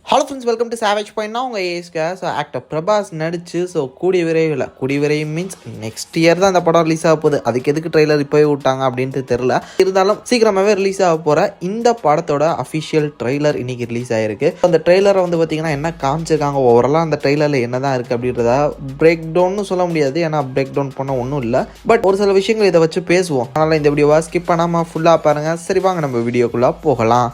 Hello friends, welcome to savage point. உங்கள் ஏஸ்கா. So actor Prabhas நடிச்சு கூடிய விரைவில் மீன்ஸ் நெக்ஸ்ட் இயர் தான் அந்த படம் ரிலீஸ் ஆக போகுது. அதுக்கு எதுக்கு ட்ரெய்லர் இப்போவே விட்டாங்க அப்படின்ட்டு தெரில. இருந்தாலும் சீக்கிரமாகவே ரிலீஸ் ஆக போகிற இந்த படத்தோட அஃபிஷியல் ட்ரெய்லர் இன்னைக்கு ரிலீஸ் ஆயிருக்கு. அந்த ட்ரெய்லரை பார்த்தீங்கன்னா என்ன காமிச்சிருக்காங்க, ஓவராலாக அந்த ட்ரெய்லரில் என்ன தான் இருக்குது அப்படின்றத பிரேக் டவுன்னு சொல்ல முடியாது, ஏன்னா பிரேக் டவுன் பண்ண ஒன்றும் இல்லை. பட் ஒரு சில விஷயங்கள் இதை வச்சு பேசுவோம். அதனால் இந்த வீடியோவை ஸ்கிப் பண்ணாமல் ஃபுல்லாக பாருங்கள். சரி வாங்க நம்ம வீடியோக்குள்ளே போகலாம்.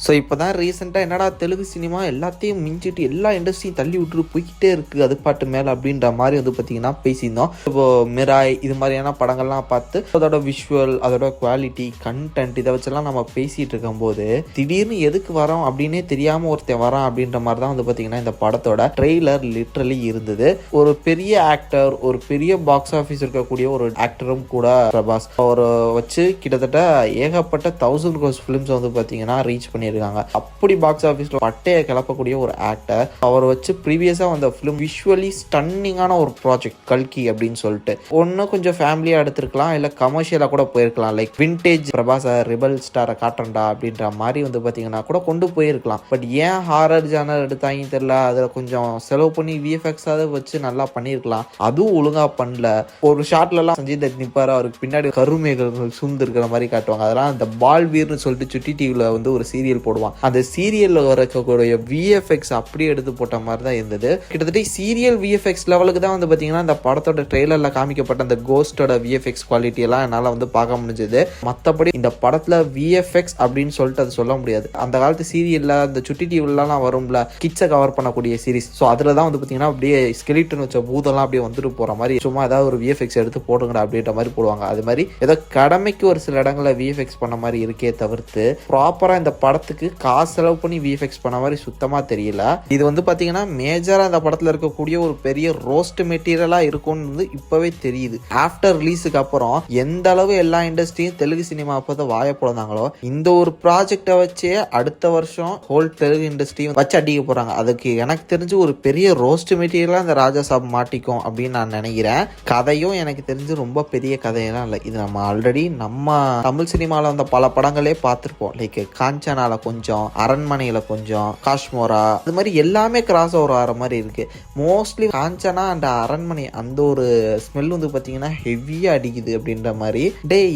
ஸோ இப்போ தான் ரீசெண்டாக என்னடா தெலுங்கு சினிமா எல்லாத்தையும் மிஞ்சிட்டு எல்லா இண்டஸ்ட்ரியும் தள்ளி விட்டுட்டு போய்கிட்டே இருக்குது அது பாட்டு மேலே அப்படின்ற மாதிரி பார்த்திங்கன்னா பேசியிருந்தோம். இப்போது மிராய் இது மாதிரியான படங்கள்லாம் பார்த்து அதோட விஷுவல், அதோட குவாலிட்டி, கண்டென்ட் இதை வச்செல்லாம் நம்ம பேசிகிட்டு இருக்கும்போது திடீர்னு எதுக்கு வரோம் அப்படின்னே தெரியாமல் ஒருத்தன் வரான் அப்படின்ற மாதிரி தான் பார்த்திங்கன்னா இந்த படத்தோட ட்ரெய்லர் லிட்ரலி இருந்தது. ஒரு பெரிய ஆக்டர், ஒரு பெரிய பாக்ஸ் ஆஃபீஸ் இருக்கக்கூடிய ஒரு ஆக்டரும் கூட பிரபாஸ், அவரை வச்சு கிட்டத்தட்ட ஏகப்பட்ட 1000 crores ஃபிலிம்ஸ் பார்த்திங்கன்னா ரீச் பண்ணி இருக்காங்க. அப்படி பாக்ஸ் ஆஃபீஸ்ல பட்டையை கிளப்பக்கூடிய ஒரு ஆக்டர், அவர் வச்சு ப்ரீவியஸா வந்த ஃபிலிம் விஷுவலி ஸ்டன்னிங்கான ஒரு ப்ராஜெக்ட் கல்கி அப்படின்னு சொல்லிட்டு ஒன்னும் கொஞ்சம் ஃபேமிலியா எடுத்திருக்கலாம், இல்ல கமர்ஷியலா கூட போயிருக்கலாம். லைக் விண்டேஜ் பிரபாஸ ரிபல் ஸ்டாரை காட்டுறா அப்படின்ற மாதிரி பாத்தீங்கன்னா கூட கொண்டு போயிருக்கலாம். பட் ஏன் ஹாரர் ஜானர் எடுத்தாங்க தெரியல. அதுல கொஞ்சம் செலவு பண்ணி விஎஃப்எக்ஸ் வச்சு நல்லா பண்ணிருக்கலாம், அதுவும் ஒழுங்கா பண்ணல. ஒரு ஷாட்ல எல்லாம் சஞ்சய் தத் நிப்பாரு, அவருக்கு பின்னாடி கருமேகங்கள் சூழ்ந்து இருக்கிற மாதிரி காட்டுவாங்க. அதெல்லாம் அந்த பால்வீர்னு சொல்லிட்டு சுட்டி டிவில ஒரு சீரியல் போடுவான். அந்த சீரியல்ல வரக்கூடிய விஎஃப்எக்ஸ் அப்படியே எடுத்து போட்ட மாதிரி தான் இருந்தது. கிட்டத்தட்ட சீரியல் விஎஃப்எக்ஸ் லெவலுக்கு தான் பாத்தீங்கன்னா இந்த படத்தோட ட்ரெய்லர்ல காமிக்கப்பட்ட அந்த கோஸ்டோட விஎஃப்எக்ஸ் குவாலிட்டி எல்லாம் என்னால பார்க்க முடிஞ்சது. மற்றபடி இந்த படத்துல விஎஃப்எக்ஸ் அப்படின்னு சொல்லிட்டு அது சொல்ல முடியாது. அந்த காலத்து சீரியல்ல அந்த சுட்டி டிவிலாம் வரும்ல, கிட்ஸை கவர் பண்ணக்கூடிய சீரிஸ், ஸோ அதுல தான் பாத்தீங்கன்னா அப்படியே ஸ்கெலிட்டன் வச்ச பூதெல்லாம் அப்படியே வந்துட்டு போற மாதிரி சும்மா ஏதாவது ஒரு விஎஃப்எக்ஸ் எடுத்து போடுங்கடா அப்படின்ற மாதிரி போடுவாங்க. அது மாதிரி ஏதோ கடமைக்கு ஒரு சில இடங்களில் விஎஃப்எக்ஸ் பண்ண மாதிரி இருக்கே தவிர்த்து ப்ராப்பரா இந்த படத்துக்கு காசு செலவு பண்ணி விஎஃப்எக்ஸ் பண்ண மாதிரி சுத்தமா தெரியல. இது பாத்தீங்கன்னா மேஜரா இந்த படத்துல இருக்கக்கூடிய ஒரு பெரிய ரோஸ்ட் மெட்டீரியலா இருக்கும்னு இப்பவே தெரியுது. ஆஃப்டர் ரிலீஸுக்கு அப்புறம் எந்த அளவு எல்லா இண்டஸ்ட்ரியும் தெலுங்கு சினிமா அப்போ வாய போடுறாங்களோ, இந்த ஒரு ப்ராஜெக்டை வச்சே அடுத்த வருஷம் ஹோல் தெலுங்கு இண்டஸ்ட்ரியும் வச்சு அடிக்க போறாங்க. அதுக்கு எனக்கு தெரிஞ்சு ஒரு பெரிய ரோஸ்ட் மெட்டீரியலா இந்த ராஜா சாப் மாட்டிக்கும் அப்படின்னு நான் நினைக்கிறேன். கதையும் எனக்கு தெரிஞ்சு ரொம்ப பெரிய கதையெல்லாம் இல்லை. இது நம்ம ஆல்ரெடி நம்ம தமிழ் சினிமாவில் வந்த பல படங்களே பார்த்துருப்போம். லைக் காஞ்சனால கொஞ்சம், அரண்மனையில கொஞ்சம், காஷ்மோரா, அது மாதிரி எல்லாமே கிராஸ் ஓவர் ஆகிற மாதிரி இருக்கு. மோஸ்ட்லி காஞ்சனா அண்ட் அரண்மனை அந்த ஒரு ஸ்மெல் பாத்தீங்கன்னா ஹெவியா அடிக்குது அப்படின்ற மாதிரி.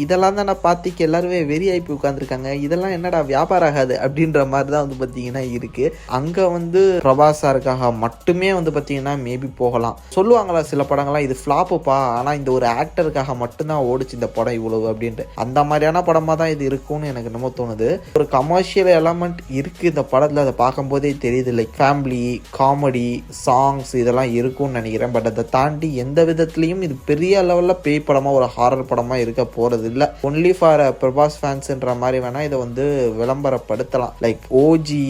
இதெல்லாம் தான் நான் பார்த்திக்கு எல்லாருமே வெறி ஆகி உட்காந்துருக்காங்க. இதெல்லாம் என்னடா வியாபாரம் ஆகாது அப்படின்ற மாதிரி தான் பாத்தீங்கன்னா இருக்கு. அங்க பிரபாஸ் சாருக்காக மட்டுமே பாத்தீங்கன்னா மேபி போகலாம். சொல்லுவாங்களா சில படங்கள்லாம் இது ஃபிளாப்புப்பா, ஆனா இந்த ஒரு ஆக்டருக்காக மட்டும்தான் ஓடிச்சு இந்த படம் இவ்வளவு அப்படின்ட்டு. அந்த மாதிரியான படமா தான் இது இருக்கும்னு எனக்கு என்னமோ தோணுது. ஒரு கமர்ஷியல் எலமெண்ட் இருக்கு இந்த படத்துல, அதை பார்க்கும் போதே தெரியுது. லைக் ஃபேமிலி, காமெடி, சாங்ஸ் இதெல்லாம் இருக்கும்னு நினைக்கிறேன். பட் அதை தாண்டி எந்த விதத்துலையும் இது பெரிய லெவல்ல பேய் படமா ஒரு ஹாரர் படமா இருக்க போறது இல்லை. ஒன்லி ஃபார் பிரபாஸ் ஃபேன்ஸ்ன்ற மாதிரி வேணா இதை விளம்பரப்படுத்தலாம். லைக் ஓஜி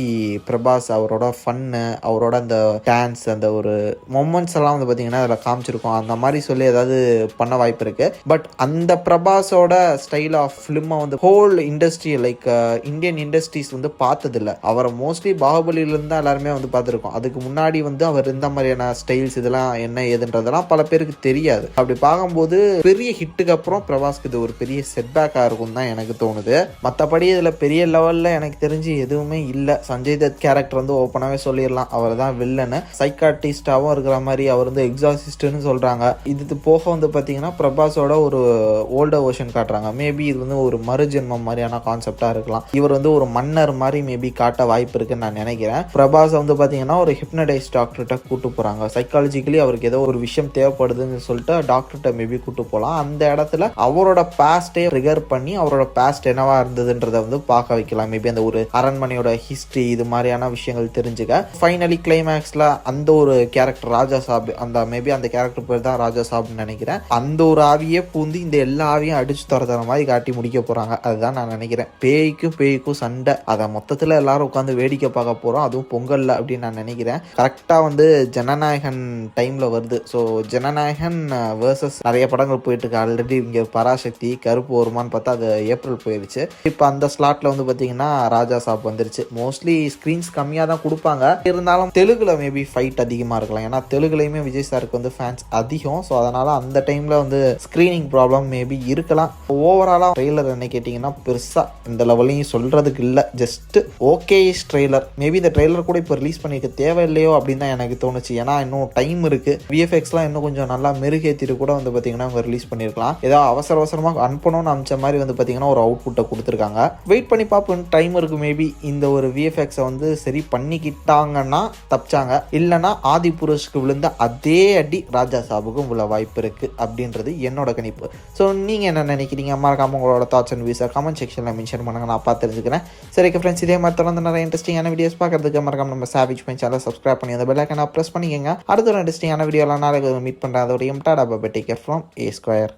பிரபாஸ் அவரோட ஃபன்னு, அவரோட அந்த டான்ஸ், அந்த ஒரு மொமெண்ட்ஸ் எல்லாம் பாத்தீங்கன்னா அதில் காமிச்சிருக்கோம். அந்த மாதிரி சொல்லி ஏதாவது பண்ண வாய்ப்பு இருக்கு. பட் அந்த பிரபாஸோட ஸ்டைல் ஆஃப் ஃபிலிமை whole industry like Indian industries பார்த்ததில்லை. அவரை மோஸ்ட்லி பாகுபலியிலிருந்து தான் எல்லாருமே பார்த்துருக்கோம். அதுக்கு முன்னாடி அவர் இந்த மாதிரியான ஸ்டைல்ஸ் இதெல்லாம் என்ன ஏதுன்றதெல்லாம் பல பேருக்கு தெரியாது. அப்படி பார்க்கும்போது பெரிய ஹிட்டுக்கு அப்புறம் பிரபாஸ்க்கு இது ஒரு பெரிய செட்பேக்காக இருக்கும் தான் எனக்கு தோணுது. மற்றபடி இதில் பெரிய லெவலில் எனக்கு தெரிஞ்சு எதுவுமே இல்லை. சஞ்சய் தத் கேரக்டர் ஓப்பனாகவே சொல்லிடலாம், அவர் தான் வில்லனு. சைக்காட்டிஸ்டாகவும் இருக்கிற மாதிரி அவர் எக்ஸாசிஸ்ட்னு சொல்கிறாங்க. இது போக பார்த்தீங்கன்னா பிரபாஸோட ஒரு ஓல்டர் வெர்ஷன் காட்டுறாங்க. மேபி இது ஒரு மறுஜென்மம் மாதிரியான கான்செப்டாக இருக்கலாம். இவர் ஒரு மன்னர் மாதிரி மேபி காட்ட வாய்ப்பு இருக்குன்னு நான் நினைக்கிறேன். பிரபாஸ் பாத்தீங்கன்னா ஒரு ஹிப்னடைஸ் டாக்டர்கிட்ட கூட்டு போறாங்க. சைக்காலஜிக்கலி அவருக்கு ஏதோ ஒரு விஷயம் தேவைப்படுதுன்னு சொல்லிட்டு டாக்டர்கிட்ட மேபி கூட்டு போகலாம். அந்த இடத்துல அவரோட பாஸ்டே ட்ரிகர் பண்ணி அவரோட பாஸ்ட் என்னவா இருந்ததுன்றதை பார்க்க வைக்கலாம். மேபி அந்த ஒரு அரண்மனையோட ஹிஸ்டரி இது மாதிரியான விஷயங்கள் தெரிஞ்சுக்க. ஃபைனலி கிளைமேக்ஸ்ல அந்த ஒரு கேரக்டர் ராஜா சாப், அந்த மேபி அந்த கேரக்டர் பேர் தான் ராஜா சாப்னு நினைக்கிறேன். அந்த ஒரு ஆவியே பூந்து இந்த எல்லா ஆவியும் அடிச்சு தர மாதிரி காட்டி முடிக்க போறாங்க. அதுதான் நான் நினைக்கிறேன். பேய்க்கும் சண்டை, அதை மொத்தத்தில் எல்லாரும் உட்காந்து வேடிக்கை பார்க்க போகிறோம், அதுவும் பொங்கலில் அப்படின்னு நான் நினைக்கிறேன். கரெக்டாக வந்து ஜனநாயகன் டைமில் வருது. ஸோ ஜனநாயகன் வேர்சஸ் நிறைய படங்கள் போயிட்டுருக்கு. ஆல்ரெடி இங்கே பராசக்தி, கருப்பு வருமானு பார்த்தா அது ஏப்ரல் போயிடுச்சு. இப்போ அந்த ஸ்லாட்டில் வந்து பார்த்தீங்கன்னா ராஜா சாப் வந்துருச்சு. மோஸ்ட்லி ஸ்க்ரீன்ஸ் கம்மியாக தான் கொடுப்பாங்க, இருந்தாலும் தெலுங்குல மேபி ஃபைட் அதிகமாக இருக்கலாம். ஏன்னா தெலுங்குலையுமே விஜய் சாருக்கு வந்து ஃபேன்ஸ் அதிகம். ஸோ அதனால் அந்த டைமில் வந்து ஸ்க்ரீனிங் ப்ராப்ளம் மேபி இருக்கலாம். ஓவராலாக ட்ரெய்லர் என்ன கேட்டிங்கன்னா பெருசாக இந்த லெவலையும் சொல்கிறதுக்கு இல்லை, ஜஸ்ட் ஓகே ட்ரெய்லர். மேபி இந்த ட்ரெய்லர் கூட இப்போ ரிலீஸ் பண்ணிக்க தேவையில்லையோ அப்படின்னு தான் எனக்கு தோணுச்சு. ஏன்னா இன்னும் டைம் இருக்குது, விஎஃப்எக்ஸ்லாம் இன்னும் கொஞ்சம் நல்லா மெருகேற்றிட்டு கூட வந்து பார்த்தீங்கன்னா அவங்க ரிலீஸ் பண்ணியிருக்கலாம். ஏதோ அவசரமாக அனுப்பணும்னு அமிச்ச மாதிரி வந்து பார்த்தீங்கன்னா ஒரு அவுட்புட்டை கொடுத்துருக்காங்க. வெயிட் பண்ணி பார்ப்போம், டைம் இருக்குது. மேபி இந்த ஒரு விஎஃப்எக்ஸை வந்து சரி பண்ணிக்கிட்டாங்கன்னா தப்பிச்சாங்க, இல்லைனா ஆதி புருஷ்க்கு விழுந்த அதே அடி ராஜா சாபுக்கும் உள்ள வாய்ப்பு இருக்குது அப்படின்றது என்னோட கணிப்பு. ஸோ நீங்கள் என்ன நினைக்கிறீங்க? மறக்காம உங்களோட தாட்ஸ் அண்ட் வியூஸை கமெண்ட் செக்ஷனில் மென்ஷன் பண்ணுங்க, நான் பார்த்து தெரிஞ்சுக்கிறேன். சரி ஃப்ரெண்ட்ஸ், இதே மாதிரி தொடர்ந்து நிறைய இன்ட்ரெஸ்டிங்கான வீடியோஸ் பார்க்கறதுக்கு மறக்காம நம்ம சாவிச் மை சேனலை சப்ஸ்கிரைப் பண்ணி அந்த பெல் ஐகானை ப்ரெஸ் பண்ணிக்கங்க. அடுத்த ஒரு இன்ட்ரெஸ்டிங்கான வீடியோலாம் நாளைக்கு மீட் பண்ணுறேன். அதோடையும் tata bye bye, take care from A Square.